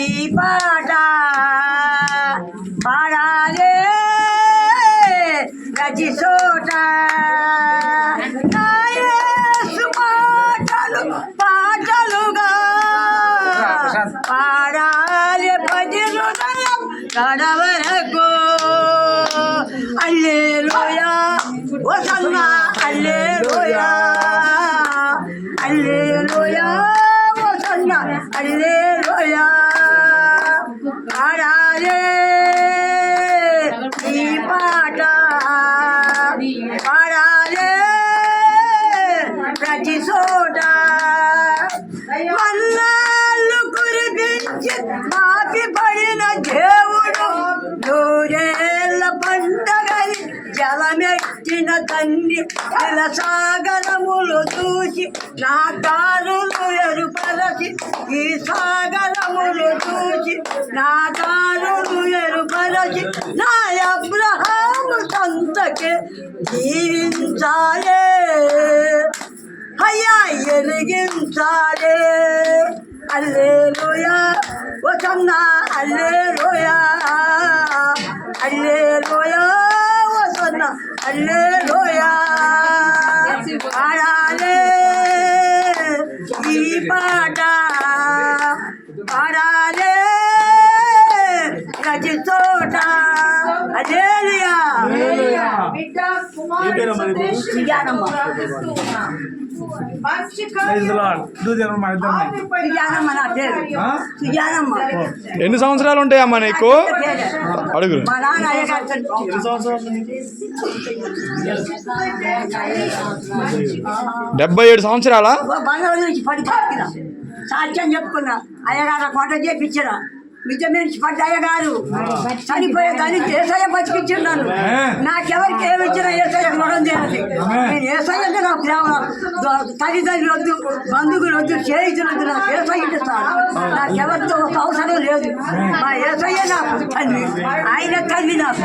ఈ పాట పాడాలే రచి చోట పాటలు పాటలుగా పాడాలి పది హృదయం కడవరకు హల్లెలూయా హోసన్నా హల్లెలూయా హల్లెలూయా హోసన్నా హల్లెలూయా పాడాలి ఈ పాట పాడాలి ప్రతి చోట మన్నాళ్ళు కురిపించి మాపి పడిన దేవుడు నూరేళ్ళ పండగని జలమెట్టిన తండ్రి ఇలా సాగరములు చూసి నా దారులు ఎరుపరచి ఈ సాగరములు చూసి నా దారులు ఎరుపరచి నా అబ్రహాము సంతకే జీవించాలే అయ్యా ఎలిగించాలే హల్లెలూయా హోసన్నా హల్లెలూయా హల్లెలూయా హోసన్నా హల్లెలూయా పాడాలే ఈ పాట పాడాలే ప్రతి చోట హల్లెలూయా ఎన్ని సంవత్సరాలు ఉంటాయమ్మా నీకు? అడుగు. 77 సంవత్సరాలా? సాధ్యం చెప్పుకున్నా అయ్యగారు కొంట చేపించిన మిద్దె నుంచి పడ్డ అయ్యగారు చనిపోయే దాన్ని ఏసయ్య బతికించున్నాను. నాకెవరికి ఏమి ఇచ్చినా ఏసయ్య రుణం చేయాలి. నేను ఏసయ్య అంటే నాకు ప్రేమ. తల్లిదండ్రులు వద్దు, బంధువులు వద్దు, స్నేహితులు వద్దు, నాకు ఏసయ్య ఇస్తాను. నాకెవరితో ఒక అవసరం లేదు. మా ఏసయ్య నాకు తల్లి, ఆయన తల్లి నాకు.